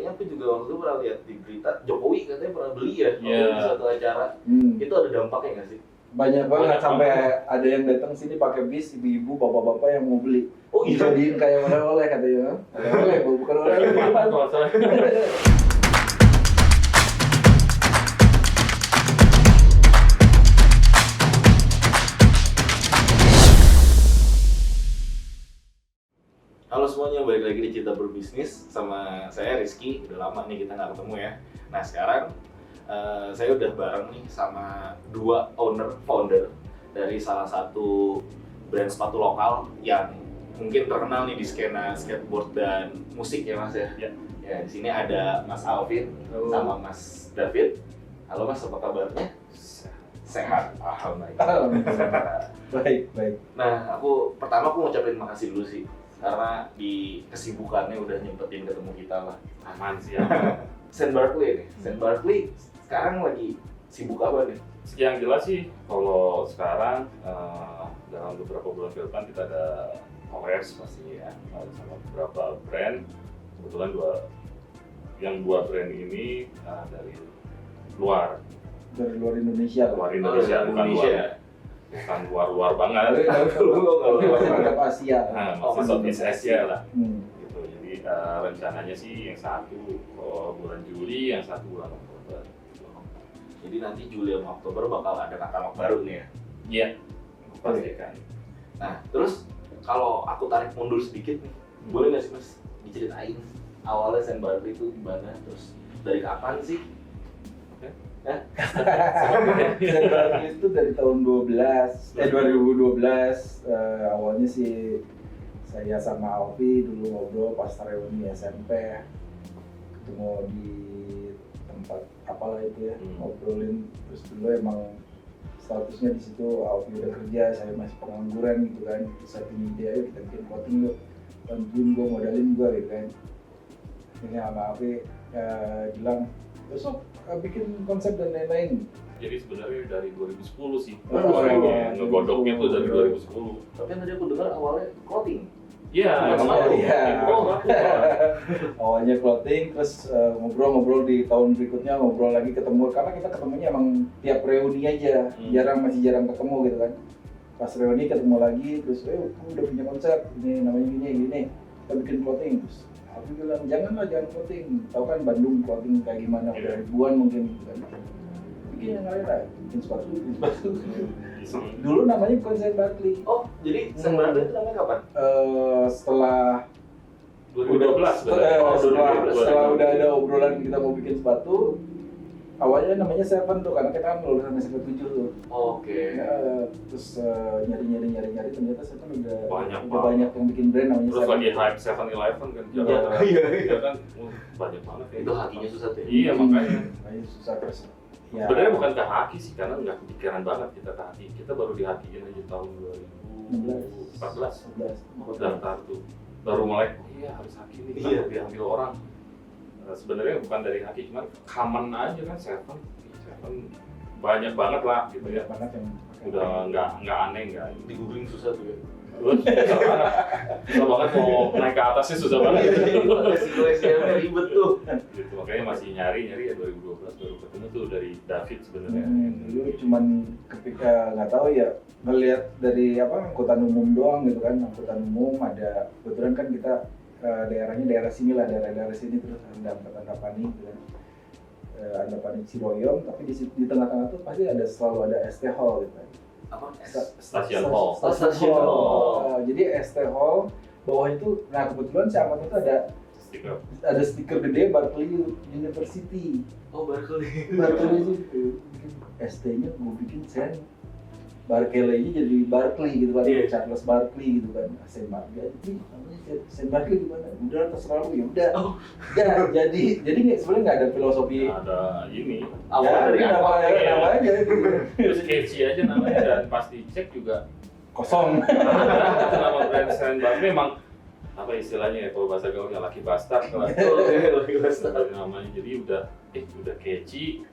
kayaknya aku juga waktu itu pernah lihat di berita Jokowi katanya pernah beli ya di suatu acara. Itu ada dampaknya nggak sih? Banyak banget sampai ada yang datang sini pakai bis, ibu-ibu, bapak-bapak yang mau beli. Oh iya. Jadiin kayak oleh-oleh katanya. Oleh-oleh, bukan oleh-oleh. Halo semuanya, balik lagi di Cinta Berbisnis sama saya Rizky. Udah lama nih kita nggak ketemu ya. Nah sekarang saya udah bareng nih sama dua founder dari salah satu brand sepatu lokal yang mungkin terkenal nih di skena skateboard dan musik ya Mas ya. Ya di sini ada Mas Alvin sama Mas David. Halo Mas, apa kabarnya? Sehat, alhamdulillah. Baik. Nah, pertama aku ngucapin makasih dulu sih. Karena di kesibukannya udah nyempetin ketemu kita lah. Aman sih ya. Saint Barkley nih. Saint Barkley sekarang lagi sibuk apa nih? Yang jelas sih kalau sekarang dalam beberapa bulan ke depan kita ada collabs pasti ya sama beberapa brand. Kebetulan dua brand ini dari luar Indonesia. Bukan luar banget. Terhadap Asia. Masih Southeast Asia lah. Gitu. Jadi rencananya sih yang satu bulan Juli, yang satu bulan Oktober. Jadi nanti Juli sama Oktober bakal ada nakama baru nih ya? Iya, pasti kan. Nah, terus kalau aku tarik mundur sedikit nih, boleh nggak sih Mas diceritain awalnya Saint Barkley itu gimana? Terus dari kapan sih? Saint Barkley itu dari tahun 2012. Awalnya sih saya sama Alfi dulu ngobrol pas reuni SMP, ketemu di tempat apalah itu ya, ngobrolin. Terus dulu emang statusnya di situ Alfi udah kerja, saya masih pengangguran gitu kan. Terus saya punya ide, ayo kita bikin clothing yuk, bantuin gue, modalin gue gitu kan. Ini sama Alfi bilang besok bikin konsep dan lain-lain. Jadi sebenarnya dari 2010 sih. Ngegodoknya tuh dari 2010. Tapi tadi aku dengar awalnya clothing. Iya. Awalnya clothing, terus ngobrol-ngobrol di tahun berikutnya, ngobrol lagi ketemu, karena kita ketemunya emang tiap reuni aja, masih jarang ketemu gitu kan. Pas reuni ketemu lagi, terus udah punya konsep, ini namanya gini, kita bikin clothing. Terus aku bilang jangan clothing, tahu kan Bandung clothing kayak gimana, udah ribuan mungkin gitu kan. Bikin yang lain lah, bikin sepatu. Dulu namanya bukan Saint Barkley. Oh, jadi Saint Barkley itu namanya kapan? Setelah 2012 setelah udah ada obrolan kita mau bikin sepatu, awalnya namanya Seven tuh karena kita kan lulusan SMP 7 tuh. Oke. Terus nyari ternyata Seven udah banyak yang bikin brand namanya Seven. Terus Seven. lagi hype 7-Eleven kan Iya. Iya kan banyak banget ya. Itu hakinya susah tuh. Iya makanya. Susah terus. Ya. Sebenarnya bukan ke haki sih, karena nggak kepikiran banget kita ke haki. Kita baru dihakiin aja tahun 2014. Daftar tuh. Baru mulai, harus haki nih, takut diambil orang. Sebenarnya bukan dari haki, cuma common aja kan, Seven banyak banget lah gitu ya. Banyak yang udah nggak aneh, nggak di googling susah tuh ya. Susah banget mau naik ke atasnya, susah banget. Resiko-resikonya ribet tuh. Gitu, makanya masih nyari ya 2012 baru ketemu tuh dari David sebenarnya. Dulu cuman ketika nggak tahu ya, ngelihat dari angkutan umum doang gitu kan, angkutan umum ada, kebetulan kan kita daerahnya daerah sini lah, daerah sini, terus ada Antapani gitu kan, Antapani Ciroyom, tapi di tengah-tengah tuh pasti selalu ada ST Hall gitu kan. Apa? Stasiun Hall. Stasiun Hall. Jadi ST Hall bawah itu, nah kebetulan si Ahmad itu ada stiker gede Barkley University. Oh, Barkley itu ST-nya gue bikin Saint Barkley-nya jadi Barkley gitu kan, Charles Barkley gitu kan, Saint Barkley. Jadi namanya Saint Barkley gimana? Udah terserah lu, ya udah. Jadi sebenarnya nggak ada filosofi. Ada ini. Awalnya dari nama aja gitu. Terus catchy aja namanya, dan pasti cek juga Kosong. Nama brand Saint Barkley memang apa istilahnya ya, kalau bahasa gaulnya laki bastard lah. Laki bastard namanya. Jadi udah catchy.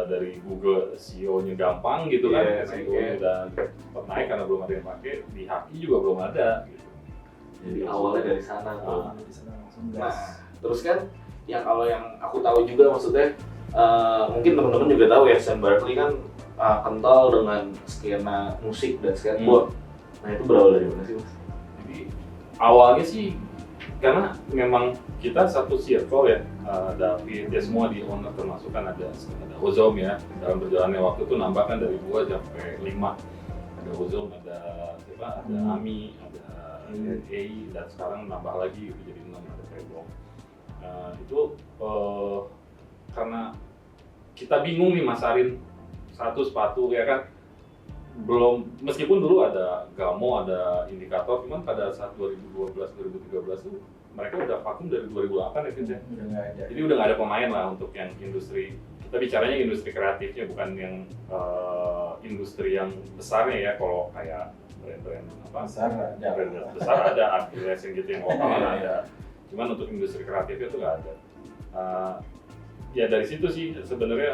Dari Google SEO-nya gampang gitu kan, SEO-nya udah naik karena belum ada yang pakai, di Haki juga belum ada gitu. Jadi awalnya dari sana tuh. Di sana langsung Nah, terus kan yang kalau yang aku tahu juga maksudnya mungkin teman-teman juga tahu ya, Saint Barkley kan kental dengan skena musik dan skateboard. Nah itu berawal dari mana sih Mas? Jadi awalnya sih karena memang kita satu circle ya, David ya, semua di owner termasuk kan ada Ozom ya, dalam berjalannya waktu itu nambah kan dari 2 sampai 5, ada Ozom, ada siapa, ada Ami, ada EI, dan sekarang nambah lagi gitu jadi 6, ada Pebong. Itu karena kita bingung nih masarin satu sepatu ya kan, belum, meskipun dulu ada Gamo, ada Indikator, cuman pada saat 2012-2013 tuh mereka udah vakum dari 2008 ya Vince ya. Udah nggak ada. Jadi udah nggak ada pemain lah untuk yang industri, kita bicaranya industri kreatifnya, bukan yang industri yang besarnya ya. Kalau kayak brand-brand apa, Besar ada. brand besar ada, Achilles yang gitu, yang lokal ada, cuman untuk industri kreatifnya tuh nggak ada. Ya dari situ sih sebenarnya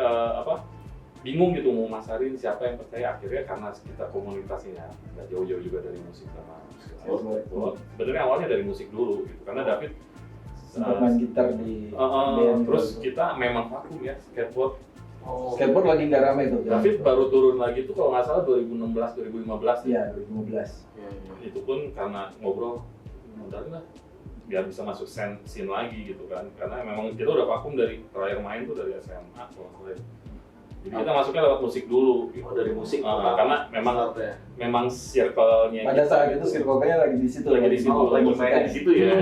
bingung gitu mau masarin siapa yang percaya. Akhirnya karena kita komunitasnya nggak jauh-jauh juga dari musik sama skateboard. Sebenarnya awalnya dari musik dulu gitu, karena David Sempat main gitar di band. terus kita memang vakum ya skateboard. Skateboard lagi nggak rame tuh. David baru turun lagi tuh kalau nggak salah 2016-2015 Iya, 2015. Itu pun karena ngobrol modalin lah biar bisa masuk scene lagi gitu kan, karena memang kita udah vakum dari terakhir main tuh dari SMA kalau nggak salah. Jadi kita masuknya lewat musik dulu gitu. Oh dari musik. Karena memang circle-nya Pada saat itu circle-nya lagi di situ. Lagi di situ. Lagi main di situ ya.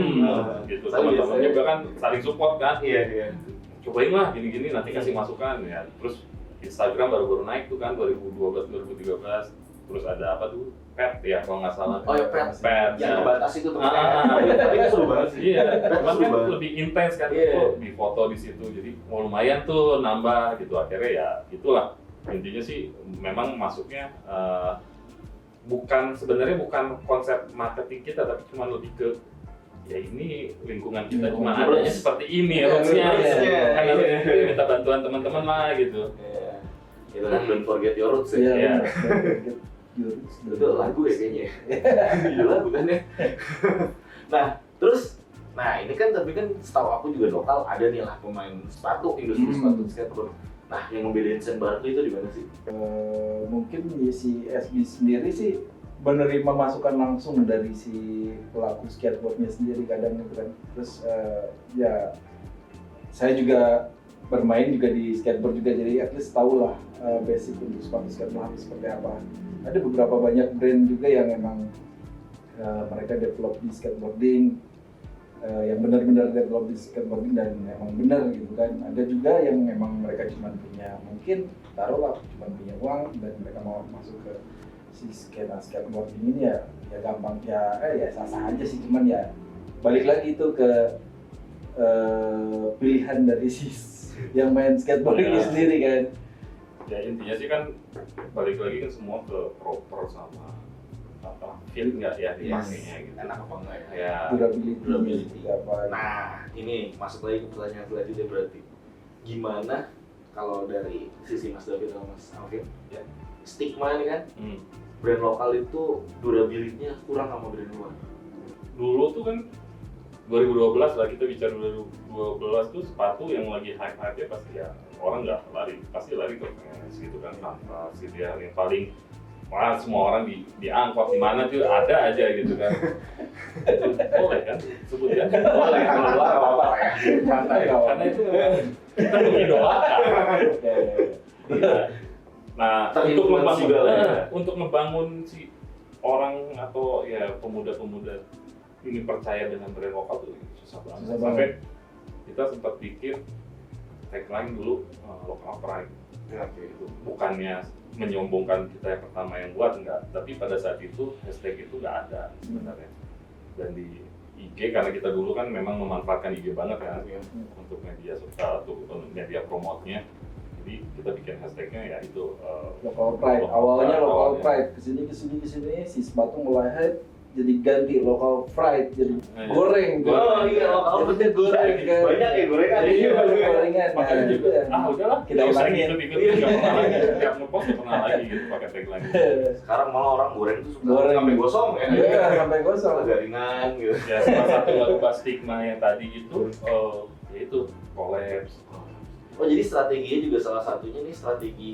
Gitu. Saya Teman-teman biasanya- juga kan saling support kan. Iya. Cobain lah gini-gini, nanti kasih masukan ya. Terus Instagram baru-baru naik tuh kan 2012-2013. Terus ada apa tuh? Pet ya kalau nggak salah. Oh ya Pet. Pet. Yang ya. kebatas itu tuh. Tapi itu seru banget sih. Iya, Pet cuman seru kan banget. lebih intens kan, Iya. di foto di situ, jadi mau lumayan tuh nambah gitu. Akhirnya ya itulah intinya sih, memang masuknya sebenarnya bukan konsep marketing kita, tapi cuma lebih ke ya ini lingkungan kita cuma Lingkungan. adanya seperti ini Iya, harusnya, iya. kan harus minta bantuan teman-teman lah gitu. Iya. Itu kan Don't Forget Your Roots ya. Iya. Iya. Itu lagu ya kayaknya. Iya lagu kan ya. Nah ini kan tapi kan setahu aku juga lokal ada nih lah pemain sepatu, industri sepatu skateboard. Nah yang ngebedain Saint Barkley itu di mana sih? Mungkin ya si SB sendiri sih menerima masukan langsung dari si pelaku skateboardnya sendiri kadang gitu kan. Terus ya saya juga bermain juga di skateboard juga, jadi at least tahu lah basic untuk sepatu skateboard seperti apa. Ada beberapa banyak brand juga yang memang mereka develop di skateboarding, yang benar-benar develop di skateboarding dan memang benar gitu kan. Ada juga yang memang mereka cuma punya, mungkin taruhlah cuma punya uang dan mereka mau masuk ke si skena skateboarding ini ya gampang ya sah-sah aja sih, cuman ya balik lagi itu ke pilihan dari si yang main skateboarding ini sendiri kan. Ya intinya sih kan balik lagi kan semua ke proper sama apa fit nggak ya dipakainya gitu. Enak apa enggak ya? Ya Durability apa. Nah ini masuk lagi ke pertanyaan selanjutnya, berarti gimana kalau dari sisi Mas David sama Mas Alvin ya, stigma ini kan brand lokal itu durability-nya kurang sama brand luar. dulu tuh kan 2012 lah, kita bicara 2012 tuh sepatu yang lagi hype-hype-nya pasti ya orang nggak lari, pasti lari ke Vans gitu kan, Kanvas gitu ya, yang paling wah semua orang di angkot di mana tuh ada aja gitu kan. Boleh kan sebut kan? Boleh kalau luar nggak apa-apa ya. Karena itu kita mengidolakan. Nah untuk ngebangun si orang atau ya pemuda-pemuda ini percaya dengan brand lokal tuh susah banget. Sampai kita sempat bikin tagline dulu lokal pride. Gitu. Bukannya menyombongkan kita yang pertama yang buat, enggak, tapi pada saat itu hashtag itu nggak ada sebenarnya. Dan di IG karena kita dulu kan memang memanfaatkan IG banget kan untuk media promote-nya. Jadi kita bikin hashtagnya ya itu Local pride. Awalnya local pride, kesini si sepatu mulai hype jadi ganti local fried, jadi goreng. Oh iya, lokal betul goreng. Banyak ya gorengan. Iya, gorengan. Makanya juga udahlah kita usah ikut-ikut nggak pernah lagi, tiap ngepost nggak pernah lagi gitu pakai tagline. Sekarang malah orang goreng tuh suka Goreng. sampai gosong ya. Iya, sampai gosong. Garingan gitu. Ya salah satu rubah stigma yang tadi itu ya itu collabs. Oh jadi strateginya juga salah satunya nih strategi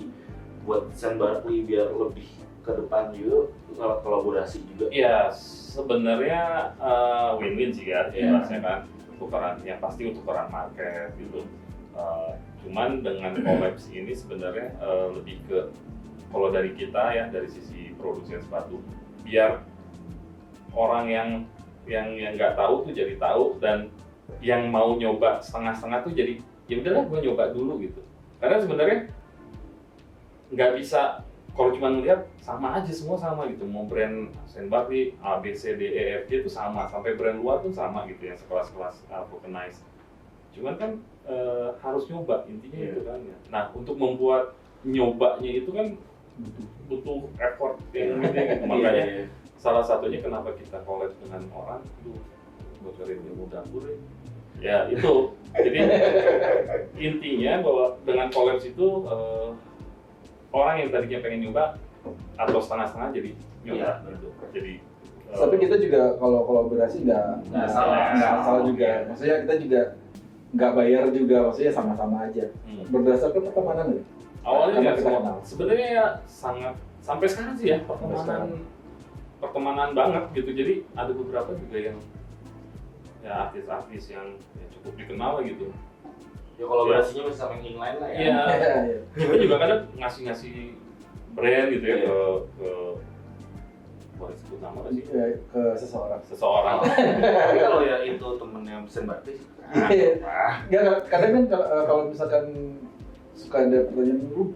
buat Saint Barkley biar lebih ke depan juga lewat kolaborasi juga. Iya, sebenarnya win-win sih ya, Iya. jelasnya kan. Tukeran, yang pasti tukeran market gitu. Cuman dengan collabs ini sebenarnya lebih ke, kalau dari kita ya, dari sisi produsen sepatu, biar orang yang nggak tahu tuh jadi tahu, dan yang mau nyoba setengah-setengah tuh jadi ya udahlah gue nyoba dulu gitu. Karena sebenarnya nggak bisa kalau cuma ngeliat sama aja, semua sama gitu. Mau brand Saint Barkley A B C D E F G itu sama, sampai brand luar pun sama gitu yang sekelas-kelas Vulcanize. Cuman kan harus nyoba, intinya itu kan ya. Nah, untuk membuat nyobanya itu kan butuh effort yang gede gitu. Makanya Iya. salah satunya kenapa kita collab dengan orang itu bocorin ilmu dapur ya itu. Jadi intinya bahwa dengan collabs itu orang yang tadinya pengen nyoba atau setengah-setengah jadi nyoba gitu. Jadi Tapi kita juga kalau kolaborasi nggak asal juga. Maksudnya kita juga nggak bayar juga, maksudnya sama-sama aja. Berdasarkan pertemanan gitu. awalnya Karena ya kita semua kenal. sebenarnya ya sangat sampai sekarang sih ya pertemanan banget gitu. Jadi ada beberapa juga yang ya artis-artis yang ya cukup dikenal gitu. Ya kolaborasinya masih sama yang inline lah ya. Iya. Iya. Kita juga kadang ngasih brand gitu ya Iya. ke boleh sebut nama nggak sih? Ke seseorang. Seseorang. Tapi kalau ya itu temennya Saint Barkley sih. Nggak, kadang kan kalau misalkan suka ada pertanyaan, lu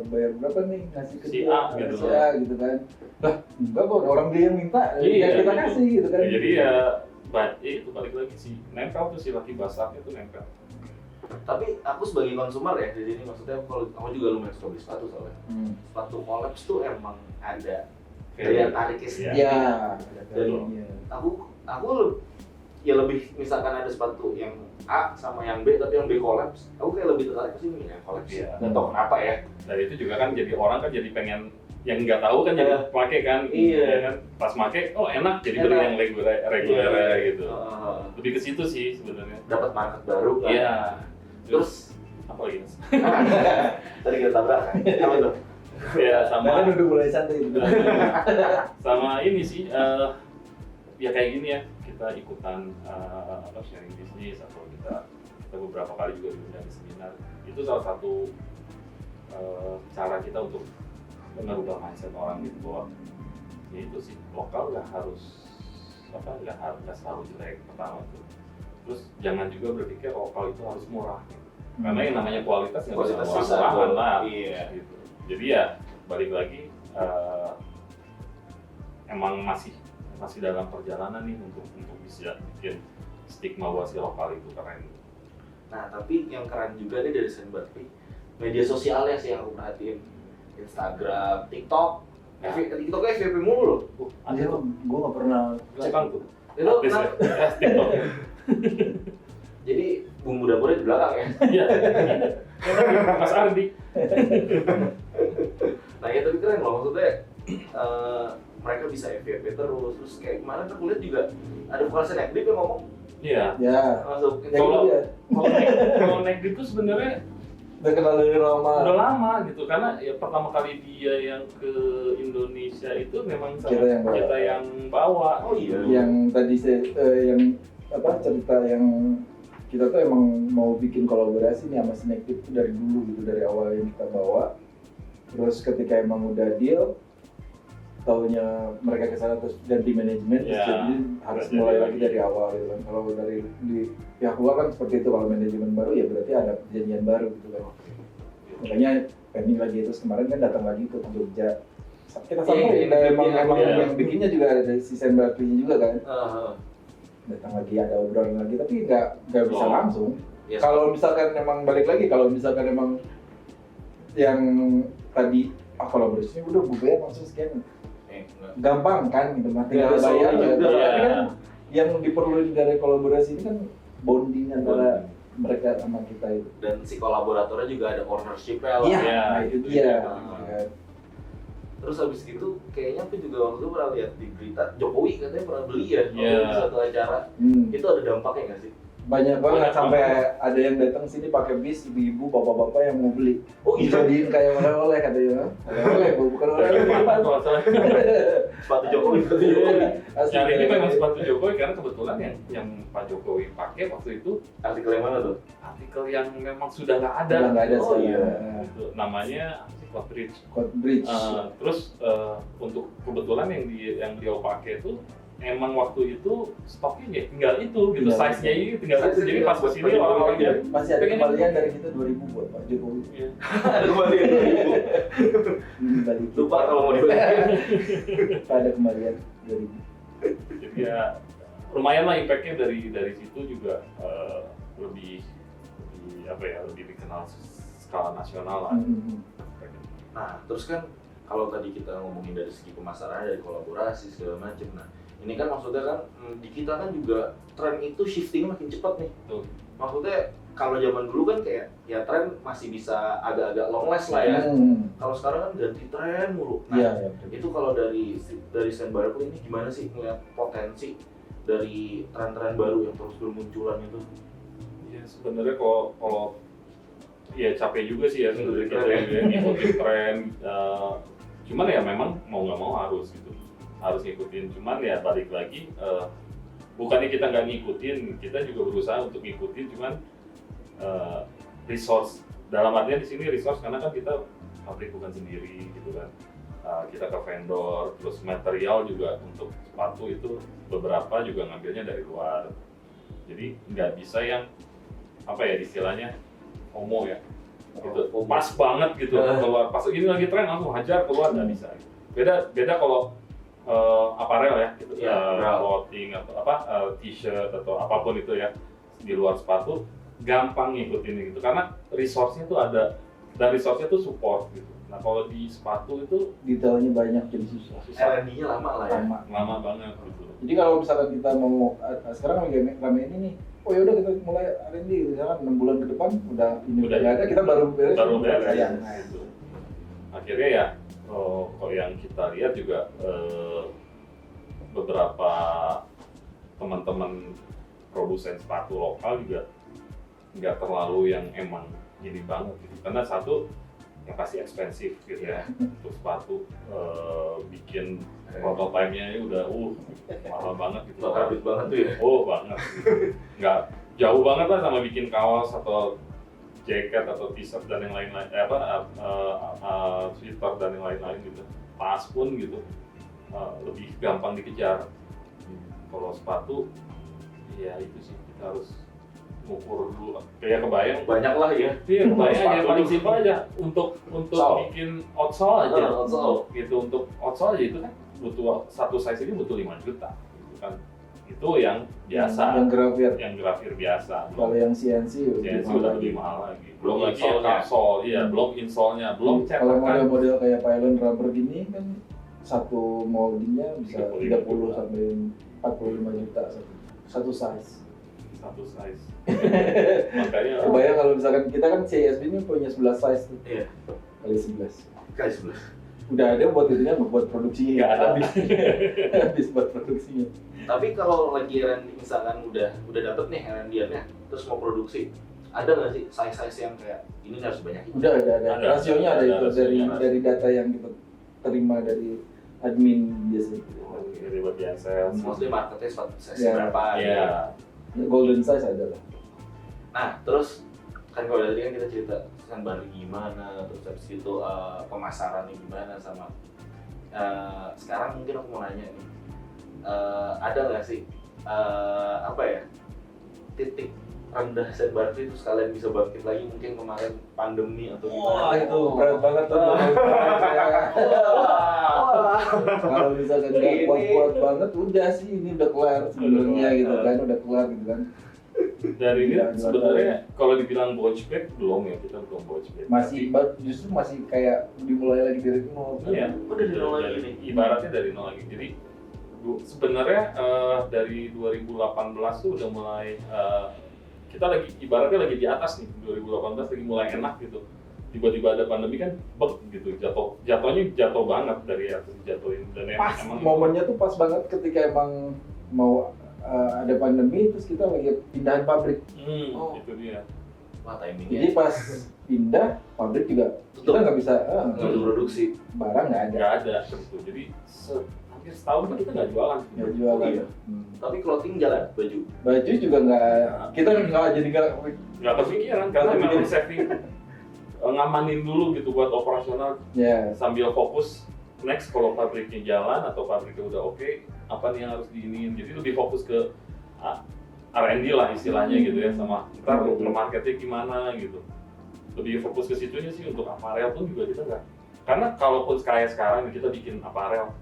bayar berapa nih ngasih ke Si dia, A gitu. si A gitu kan. Lah, enggak kok, orang dia yang minta, Iya, ya kita gitu. kasih gitu kan. Ya, jadi ya itu balik lagi sih, nempel tuh si laki basahnya tuh nempel. Tapi aku sebagai konsumer ya di sini, maksudnya kalau aku juga lumayan suka beli sepatu soalnya. Sepatu collabs tuh emang ada daya tariknya sendiri. Iya. Dan aku ya lebih, misalkan ada sepatu yang A sama yang B tapi yang B collabs, aku kayak lebih tertarik ke sini yang collabs. Iya. Nggak tahu kenapa ya. Dan itu juga kan jadi orang kan jadi pengen yang nggak tahu kan jadi pakai kan. Iya. Ya kan pas pakai oh enak, jadi beli Enak. yang reguler gitu. Heeh. Lebih ke situ sih sebenarnya. Dapat market baru kan. Iya. Terus apa lagi Mas? tadi kita tabrakan. Apa tuh? Ya Karena sama udah mulai santai gitu. sama ini sih ya kayak gini ya, kita ikutan sharing bisnis atau kita beberapa kali juga diundang di seminar. Itu salah satu cara kita untuk merubah mindset orang gitu, bahwa ya itu sih lokal nggak harus nggak selalu jelek pertama tuh. Terus jangan juga berpikir lokal itu harus murah gitu. Karena yang namanya kualitas nggak bisa Kualitas bisa, murah-murahan lah. iya. Gitu. Jadi ya balik lagi emang masih dalam perjalanan nih untuk bisa bikin stigma bahwa si lokal itu keren. Nah, tapi yang keren juga nih dari Saint Barkley, media sosialnya sih yang aku perhatiin. Instagram, TikTok. Ya. TikToknya FYP mulu loh. Ada Iya, tuh, gue nggak pernah. Jepang tuh. Itu Artis kenapa? ya, TikTok. Jadi bumbu dapurnya di belakang ya. Iya. Mas Ardi. Nah ya tapi keren loh, maksudnya mereka bisa FYP terus kayak kemarin aku lihat juga ada vokal Snackdip yang ngomong Iya. Ya, masuk ya Kalau- gitu ya. Kalau naik itu sebenarnya Udah kenal dari lama. udah lama gitu, karena ya pertama kali dia yang ke Indonesia itu memang sama Kita yang bawa. kita yang bawa. Oh iya. Yang tadi saya yang apa cerita yang kita tuh emang mau bikin kolaborasi nih sama Snackdip tuh dari dulu gitu, dari awal yang kita bawa. Terus ketika emang udah deal, taunya mereka kesana terus ganti manajemen, terus Ya, jadi harus jadi mulai lagi. lagi dari awal gitu kan. Kalau dari di pihak luar kan seperti itu, kalau manajemen baru ya berarti ada perjanjian baru gitu kan. Makanya pending lagi, terus kemarin kan datang lagi ke Jogja. Kita sampai Iya, emang iya, emang iya. yang bikinnya juga ada si Saint Barkley-nya juga kan. Heeh. Datang lagi ada obrolan lagi, tapi nggak bisa Oh. langsung. Ya, Kalau misalkan emang balik lagi, kalau misalkan emang yang tadi kolaborasinya udah gue bayar langsung sekian, enggak. gampang kan gitu, mah tinggal Ya, bayar soalnya ya. juga. Tapi kan yang diperluin dari kolaborasi ini kan bonding antara mereka sama kita itu. Dan si kolaboratornya juga ada ownership-nya lah. Iya, ya, nah itu itu dia. juga. Ya. Terus habis gitu kayaknya aku juga waktu itu pernah lihat di berita Jokowi katanya pernah beli ya waktu Iya. itu satu acara. Hmm. Itu ada dampaknya nggak sih? Banyak banget Banyak sampai banget. ada yang datang sini pakai bis, ibu-ibu, bapak-bapak yang mau beli. Oh iya. Dijadiin kayak oleh-oleh katanya. Oleh-oleh, bukan oleh-oleh. Kalau salah. Sepatu Jokowi, sepatu Jokowi. Asli. Yang ini memang sepatu Jokowi karena kebetulan yang Pak Jokowi pakai waktu itu Artikel yang mana tuh? artikel yang memang sudah nggak ada. Udah nggak ada Oh, sekarang. iya. Itu namanya Code Bridge. Code Bridge. Terus untuk kebetulan yang beliau pakai itu emang waktu itu stoknya ya tinggal itu gitu, Tinggal size-nya ini tinggal itu. Size-nya Jadi tinggal pas buat kesini Pak Jokowi orang-orang aja. bilang, Masih ada pengen kembalian yang- dari kita 2.000 buat Pak Jokowi. iya. Ada kembalian. Balik. Lupa kalau mau dibalikin. Ada kembalian 2.000. Jadi ya lumayan lah impact-nya dari situ juga lebih apa ya, lebih dikenal skala nasional lah. Nah, terus kan kalau tadi kita ngomongin dari segi pemasaran, dari kolaborasi segala macam. Nah, ini kan maksudnya kan di kita kan juga tren itu shifting makin cepat nih. Betul. Maksudnya kalau zaman dulu kan kayak ya tren masih bisa agak-agak long last lah ya. Kalau sekarang kan ganti tren mulu. Nah, Iya, iya. itu kalau dari Stand Baru ini gimana sih ngeliat potensi dari tren-tren baru yang terus bermunculan itu? Ya sebenarnya kalau ya capek juga sih ya sebenarnya Ngikutin kita tren. yang ngikutin tren. Cuman ya memang mau nggak mau harus gitu, harus ngikutin. Cuman ya balik lagi, bukannya kita nggak ngikutin, kita juga berusaha untuk ngikutin. Cuman resource dalam artinya di sini resource karena kan kita pabrik bukan sendiri gitu kan. Kita ke vendor, terus material juga untuk sepatu itu beberapa juga ngambilnya dari luar. Jadi nggak bisa yang apa ya istilahnya FOMO ya, gitu. FOMO. Pas banget gitu keluar. Pas ini lagi tren langsung hajar keluar nggak bisa. Beda kalau aparel ya, gitu. Iya, Clothing atau apa t-shirt atau apapun itu ya di luar sepatu gampang ngikutin gitu karena resource-nya tuh ada dan resource-nya tuh support gitu. Nah kalau di sepatu itu Detailnya banyak jadi susah. R&D-nya lama lah ya. lama banget gitu. Jadi kalau misalkan kita mau sekarang lagi rame ini nih, oh ya udah kita mulai R&D, misalkan 6 bulan ke depan udah ini Udah. udah ada, kita baru beres. Baru beres sayang. gitu. Akhirnya ya kalau yang kita lihat juga beberapa teman-teman produsen sepatu lokal juga nggak terlalu yang emang gini banget gitu. Karena satu yang pasti ekspensif gitu ya untuk sepatu, bikin prototipe-nya ini udah mahal banget gitu. Habis banget tuh ya. Banget gitu. Nggak jauh banget lah sama bikin kaos atau jaket atau t-shirt dan yang lain-lain, sweater dan yang lain-lain gitu. Tas pun gitu lebih gampang dikejar. Kalau sepatu ya itu sih kita harus ngukur dulu, kayak kebayang Banyak lah ya. iya kebayang aja Sepatu paling dulu. simpel aja untuk Outsole. bikin outsole aja Outsole. gitu. Untuk outsole aja itu kan butuh satu size ini butuh 5 juta gitu kan, itu yang biasa, Yang grafir. yang grafir biasa. Kalau yang CNC CNC mahal udah lagi. lebih mahal lagi, Belum belum lagi yang insole-nya. kapsul, iya belum insole-nya, belum Kalau cetakan. model-model kayak pylon rubber gini kan satu moldingnya bisa 30 30 sampai 45 juta satu size. Satu size. Makanya Kebayang kalau misalkan kita kan CISB ini punya 11 size tuh. Iya. Kali 11. Kali 11. Udah ada buat itunya, buat produksinya. Nggak ada. Habis buat produksinya. Tapi kalau lagi R&D misalkan udah dapet nih R&D-nya, terus mau produksi, ada nggak sih size-size yang kayak ini harus banyak? Udah ada. Ada. Rasionya ada Ada itu rasionya. dari data yang kita terima dari admin biasanya. jadi buat yang sales. Mostly marketnya size Iya. berapa? gitu. Iya. Golden size ada lah. Nah, terus kan kalau dari tadi kan kita cerita kan baru gimana, terus habis itu pemasarannya gimana sama sekarang mungkin aku mau nanya nih, ada nggak sih apa ya titik rendah Stand Baru itu sekalian bisa bangkit lagi mungkin kemarin pandemi atau gimana? itu berat banget tuh. Kalau misalkan nggak Ini. kuat-kuat banget, udah sih ini udah kelar sebenarnya Udah gitu kelar. kan, udah kelar gitu kan. Dan ini Iya, sebenarnya kalau dibilang bounce back belum ya, kita belum bounce back. Masih justru masih kayak dimulai lagi dari nol. Iya. Udah dari nol lagi nih. Ibaratnya dari nol lagi. Jadi sebenarnya dari 2018 tuh udah mulai kita lagi ibaratnya lagi di atas nih. 2018 lagi mulai enak gitu. Tiba-tiba ada pandemi kan, gitu jatuhnya jatuh banget dari atas dijatuhin dan Pas emang momennya tuh pas banget ketika emang mau ada pandemi terus kita lagi pindahan pabrik. Oh. Itu dia. Wah, timingnya. Jadi pas pindah pabrik juga Tutup. kita nggak bisa Nggak ada produksi. barang nggak ada. Nggak ada gitu. Jadi hampir setahun kan kita nggak jualan. Nggak jualan. Oh, iya. Tapi clothing jalan, baju. Baju juga nggak, kita nggak jadi Nggak kepikiran karena memang saving ngamanin dulu gitu buat operasional ya. sambil fokus next kalau pabriknya jalan atau pabriknya udah oke, apa nih yang harus diinin. Jadi lebih fokus ke R&D lah istilahnya gitu ya, sama ntar ke marketnya gimana gitu. Lebih fokus ke situnya sih. Untuk aparel pun juga kita nggak, karena kalaupun kayak sekarang kita bikin aparel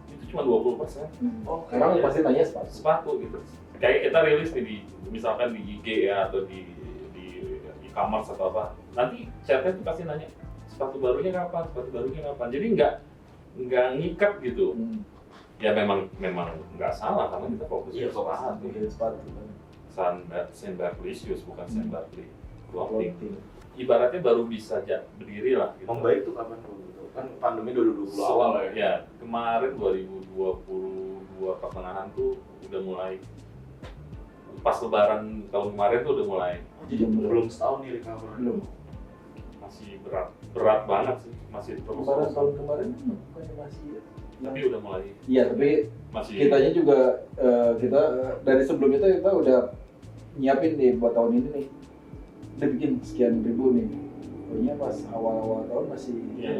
itu cuma 20%. Oh, Orang iya. pasti nanya sepatu. Sepatu gitu. Kayak kita rilis nih di misalkan di IG ya atau di e-commerce atau apa, nanti chatnya tuh pasti nanya sepatu barunya kapan, jadi nggak ngikat gitu. Ya memang nggak salah karena kita fokus Iya, ke fokus. sepatu. Bikin sepatu. Sandbar Lisius bukan Sandbar Clothing. Clothing. Ibaratnya baru bisa berdiri lah gitu. Membaik tuh kapan tuh? Kan pandemi 2020 awal ya. Ya, kemarin 2022 pertengahan tuh udah mulai, pas lebaran tahun kemarin tuh udah mulai. Oh, jadi belum setahun nih recover. Belum. Masih berat banget sih, masih terus. Lebaran tahun kemarin bukannya masih ya? Tapi udah mulai Iya, tapi masih. kitanya juga kita dari sebelum itu kita udah nyiapin deh buat tahun ini nih. Udah bikin sekian ribu nih. Pokoknya pas awal-awal tahun masih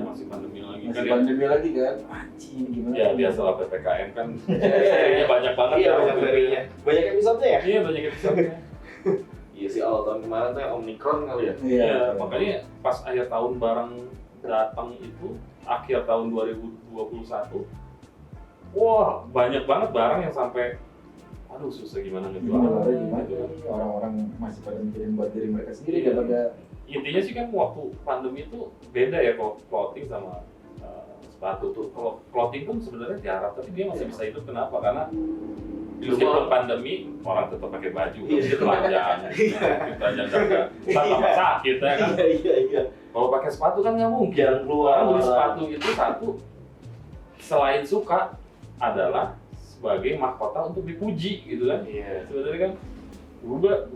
Masih pandemi lagi masih kan. pandemi lagi kan. Anjing ini gimana? Ya biasalah PPKM kan. Serinya banyak banget. Iya, ya, banyak waktu itu. serinya. Banyak episode ya? Iya, banyak episode-nya. Iya sih, awal tahun kemarin tuh yang Omicron kali ya. Iya, makanya pas akhir tahun barang datang itu akhir tahun 2021, wah banyak banget barang yang sampai aduh susah gimana Gimana ngejualnya gitu kan. orang-orang masih pada mikirin buat diri mereka sendiri Iya. daripada Intinya sih kan waktu pandemi itu beda ya kalau clothing sama sepatu tuh. Kalau clothing pun sebenarnya tiarap, tapi dia masih bisa hidup. Kenapa? Karena meskipun pandemi orang tetap pakai baju, Iya. telanjang, telanjang jaga, sama sakit ya kan. Iya. Kalau pakai sepatu kan nggak mungkin. Jarang keluar. Karena beli sepatu itu satu, selain suka adalah sebagai mahkota untuk dipuji gitu kan. Iya. Sebenarnya kan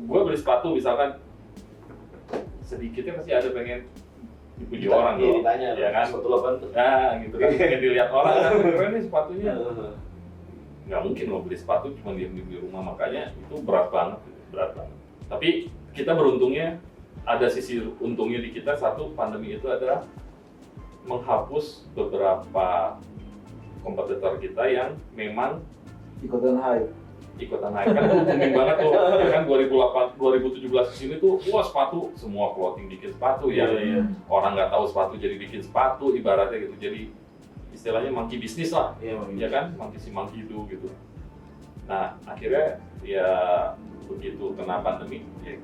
gua beli sepatu misalkan sedikitnya pasti ada pengen dipuji orang Iya, loh. ditanya, Ya kan? sepatu lo tuh. Nah gitu kan, pengen dilihat orang kan, keren nih sepatunya. Nggak mungkin lo beli sepatu cuma diam di rumah, makanya itu berat banget. Tapi kita beruntungnya ada sisi untungnya di kita. Satu, pandemi itu adalah menghapus beberapa kompetitor kita yang memang ikutan hype. ikutan naik kan booming banget tuh. Ya kan 2017 kesini tuh wah sepatu, semua clothing bikin sepatu ya. Iya. Orang nggak tahu sepatu jadi bikin sepatu ibaratnya gitu. Jadi istilahnya monkey bisnis lah. Iya, Ya kan, monkey do gitu. Nah, akhirnya ya begitu kena pandemi, ya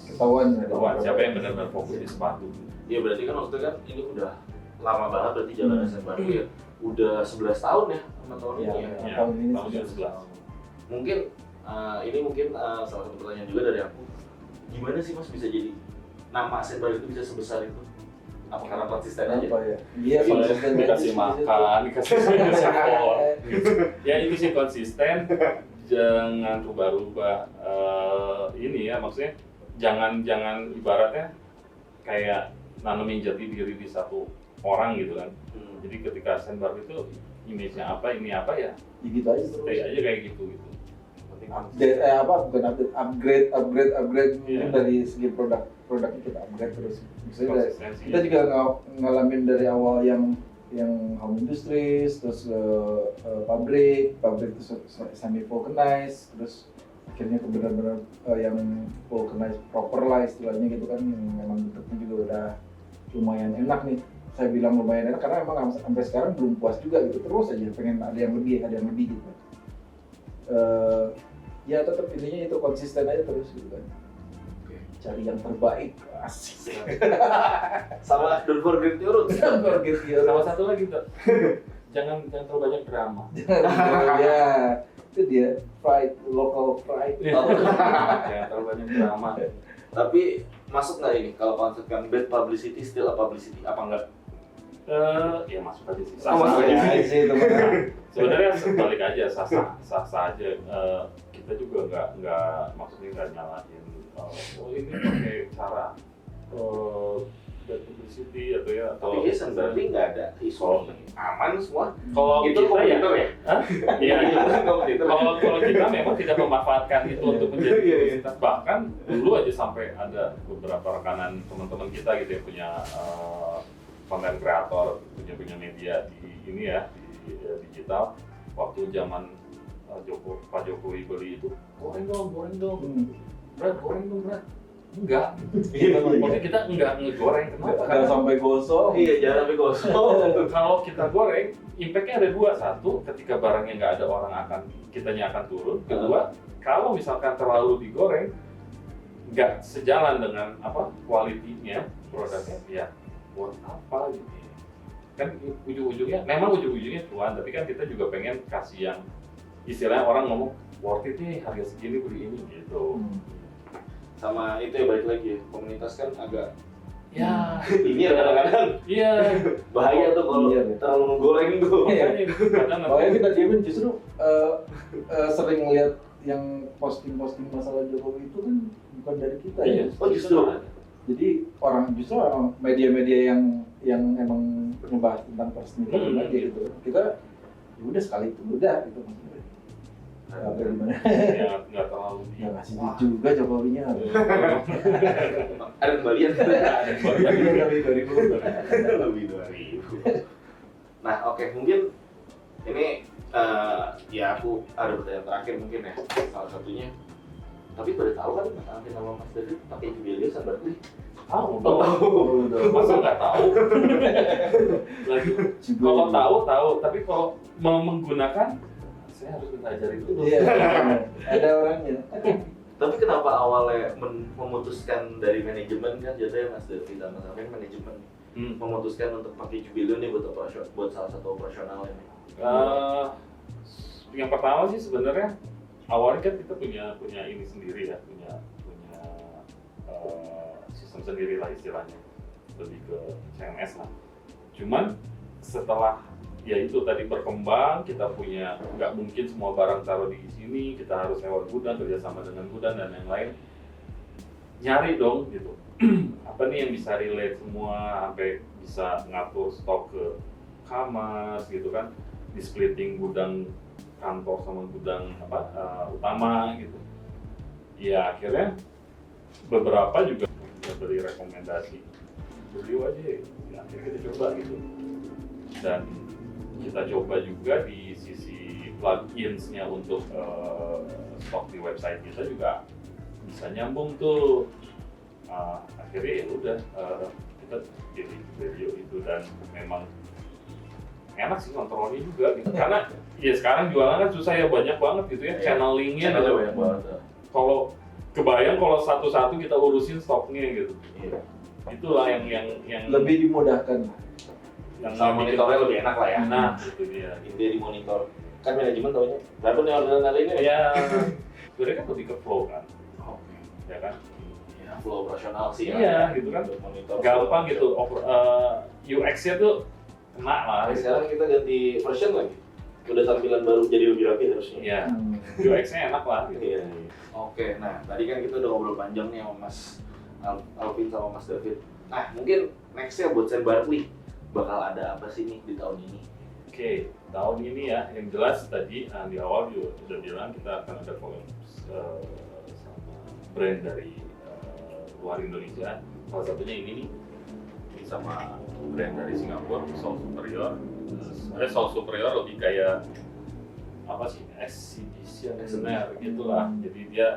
Ketahuan ya. ketahuan siapa yang benar-benar fokus di sepatu. Iya, berarti kan maksudnya kan ini udah lama banget berarti jalan SN baru ya. Udah 11 tahun ya sama tahun Iya, ini ya. Ya, tahun ini tahun sudah 11. Mungkin ini mungkin salah satu pertanyaan juga dari aku. Gimana sih Mas bisa jadi nama SN baru itu bisa sebesar itu? Apa karena konsisten aja? Apa ya? Iya, Soalnya konsisten dikasih aja. makan, dikasih support. Ya itu sih konsisten, jangan rubah-rubah ini ya, maksudnya jangan ibaratnya kayak nanemin jati diri di satu orang gitu kan. Jadi ketika Sandbar itu image-nya apa, ini apa ya, Ya gitu aja terus. stay aja kayak gitu. Upgrade Iya. dari segi produknya kita upgrade terus. Maksudnya Konsistensi. kita juga ngalamin dari awal yang home industries, terus pabrik terus semi vulcanized, terus akhirnya ke benar-benar yang vulcanized proper lah istilahnya gitu kan, yang memang bentuknya juga udah lumayan enak nih. Saya bilang lumayan enak karena emang sampai sekarang belum puas juga gitu, terus aja pengen ada yang lebih gitu. Ya tetap intinya itu konsisten aja terus gitu kan. Cari yang terbaik, asik. Sama don't forget your roots. Sama satu lagi tuh, jangan terlalu banyak drama. Ya, itu dia local pride. Jangan terlalu banyak drama. Tapi masuk nggak ini kalau konsep kan bad publicity still a publicity apa enggak? Ya masuk aja sih. Masuk aja sih teman. Sebenarnya balik aja, sah aja. Kita juga nggak maksudnya nggak nyalahin. Oh ini pakai cara bad publicity atau ya atau. Tapi sebenarnya nggak ada isu aman semua. Kalau Itu kita kompetitor ya? Iya. Kompetitor. Kalau kita memang tidak memanfaatkan itu untuk menjadi Iya, iya. publisitas, bahkan dulu aja sampai ada beberapa rekanan teman-teman kita gitu ya punya konten kreator, punya media di ini ya di digital. Waktu zaman Pak Jokowi beli itu goreng dong, berat goreng dong berat. Enggak, maksudnya kita enggak ngegoreng. Kenapa? Kalau sampai gosong. Iya, jangan sampai gosong. Kalau kita goreng, impact-nya ada dua. Satu, ketika barangnya nggak ada orang kitanya akan turun. Kedua, kalau misalkan terlalu digoreng, nggak sejalan dengan kualitinya produknya, ya buat apa gitu ya. Kan ujung-ujungnya cuan, tapi kan kita juga pengen kasih yang istilahnya orang ngomong worth it nih, harga segini beli ini gitu. Sama itu ya balik lagi ya, komunitas kan agak Ya, ini ya kadang-kadang iya. bahaya tuh kalau Iya. terlalu menggoreng tuh. Makanya kadang Makanya kita diemin justru sering lihat yang posting-posting masalah Jokowi itu kan bukan dari kita ya. Oh, justru. Jadi orang media-media yang emang ngebahas tentang peresmian aja gitu. Kita ya udah sekali itu udah gitu maksudnya. Apa gimana? ya nggak terlalu Ya ngasih duit juga Jokowinya. Ada kembalian. ada bagian. Lebih 2000. Lebih 2000. Nah, oke, mungkin ini ya aku ada pertanyaan terakhir mungkin ya. Salah satunya. Tapi pada tahu kan Mas Alvin sama Mas David pakai Jubilius dan Berkeley? Masa nggak tahu? Lagi kalau tahu, tapi kalau mau menggunakan saya harus minta ajarin dulu. Iya. Ada orangnya. Tapi kenapa awalnya memutuskan dari manajemen kan jatuhnya Mas David dan Mas Alvin manajemen memutuskan untuk pakai Jubilius nih buat salah satu operasional ini? Yang pertama sih sebenarnya awalnya kan kita punya ini sendiri ya, punya sistem sendiri lah istilahnya, lebih ke CMS lah. Cuman setelah ya itu tadi berkembang, kita punya nggak mungkin semua barang taruh di sini, kita harus lewat gudang, kerjasama dengan gudang dan yang lain. Nyari dong gitu, apa nih yang bisa relate semua, sampai bisa ngatur stok ke kamar gitu kan, di splitting gudang kantor sama gudang utama gitu. Ya akhirnya beberapa juga beri rekomendasi beli aja, ya, akhirnya kita coba gitu. Dan kita coba juga di sisi plugins-nya untuk stok di website kita juga bisa nyambung tuh. Akhirnya ya udah kita jadi video itu dan memang enak sih kontrolnya juga gitu. Karena ya sekarang jualan kan susah ya, banyak banget gitu ya, channel linknya Channelnya gitu. banyak banget. Kalau kebayang kalau satu-satu kita urusin stoknya gitu. Iya. Itulah yang Lebih dimudahkan. yang Sama monitornya lebih enak lah ya. Nah, itu dia. Intinya di monitor. Kan manajemen taunya berapa nih orderan hari ini? Ya, sebenarnya kan lebih ke flow kan, Oke. ya kan? Ya, flow operasional sih Iya, gitu kan. Monitor. Gampang gitu. UX-nya tuh kena lah. Nah, sekarang kita ganti version lagi. Udah tampilan baru jadi lebih rapi harusnya. Iya, UX-nya enak lah gitu. Iya. Oke, nah tadi kan kita udah ngobrol panjang nih sama Mas Alvin sama Mas David. Nah, mungkin next-nya buat Sam Barkley bakal ada apa sih nih di tahun ini? Oke, tahun ini ya, yang jelas tadi di awal juga udah bilang kita akan ada collab sama brand dari luar Indonesia. Salah satunya ini nih, ini sama brand dari Singapura, Soul Superior. Soul Superior lebih kayak apa sih, exhibition gitulah. Jadi dia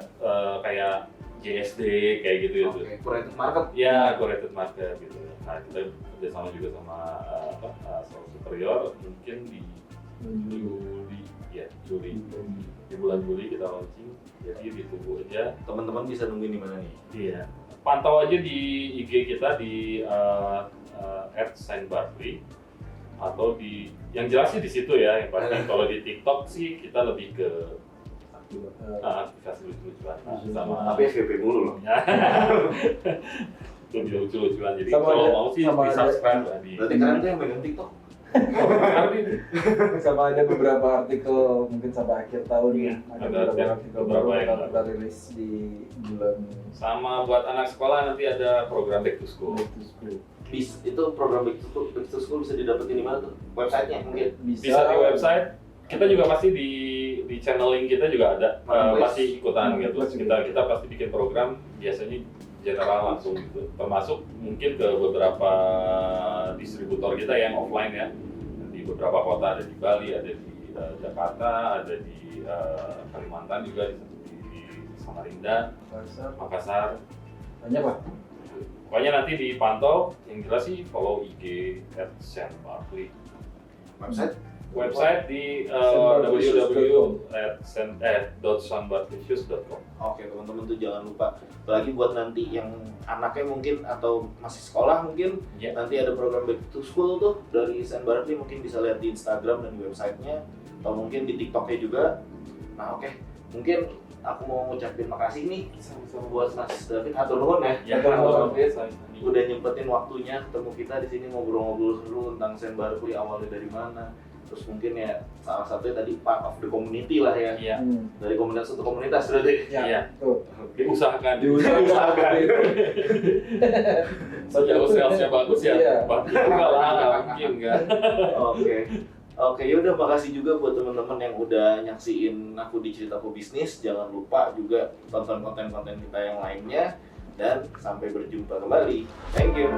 kayak JSD kayak gitu gitu. Oke, curated market. Ya, curated market gitu. Nah, kita kerjasama juga sama Soul Superior, mungkin di Juli, di bulan Juli kita launching. Jadi ditunggu aja. Teman-teman bisa nungguin di mana nih? Iya. Pantau aja di IG kita di @saintbarkley atau di yang jelas sih di situ ya. Yang pasti kalau di TikTok sih kita lebih ke aktivitas lucu-lucuan sama Tapi FVP mulu loh. lebih lucu-lucuan. Jadi Sama kalau ada- mau sih sama di ada- subscribe lah di. Berarti keren tuh yang megang TikTok. Sama ada beberapa artikel mungkin sampai akhir tahun ya. Ada beberapa artikel beberapa baru yang bakal baru. kita rilis di bulan Sama buat anak sekolah nanti ada program back to school. Back to School. Itu program Back to School bisa didapetin di mana tuh? Websitenya mungkin? Bisa di website. Kita juga pasti di channeling kita juga ada pasti ikutan gitu. Kita pasti bikin program biasanya general langsung gitu. Termasuk mungkin ke beberapa distributor kita yang offline ya. Di beberapa kota, ada di Bali, ada di Jakarta, ada di Kalimantan juga, di Samarinda, Makassar. Banyak Pak. Pokoknya nanti dipantau, yang jelas sih follow IG @senbarkley. Website di www.senbarclayshoes.com. Oke teman-teman tuh jangan lupa. Apalagi buat nanti yang anaknya mungkin atau masih sekolah mungkin, Ya. nanti ada program Back to School tuh dari Saint Barkley, mungkin bisa lihat di Instagram dan di websitenya, atau mungkin di TikToknya juga. Nah oke, mungkin aku mau ngucapin makasih nih buat Mas David, hatur nuhun ya. Ya, Hatur nuhun, David. saya- Udah nyempetin waktunya ketemu kita di sini ngobrol-ngobrol seru tentang Saint Barkley, awalnya dari mana. Terus mungkin ya salah satunya tadi part of the community lah ya. Iya, Dari komunitas satu komunitas berarti. Iya. Tuh. diusahakan. Diusahakan. Sejauh salesnya bagus ya, Iya. pasti enggak lah, nggak mungkin kan. Oke, yaudah makasih juga buat teman-teman yang udah nyaksiin aku di Ceritaku Bisnis. Jangan lupa juga tonton konten-konten kita yang lainnya dan sampai berjumpa kembali. Thank you.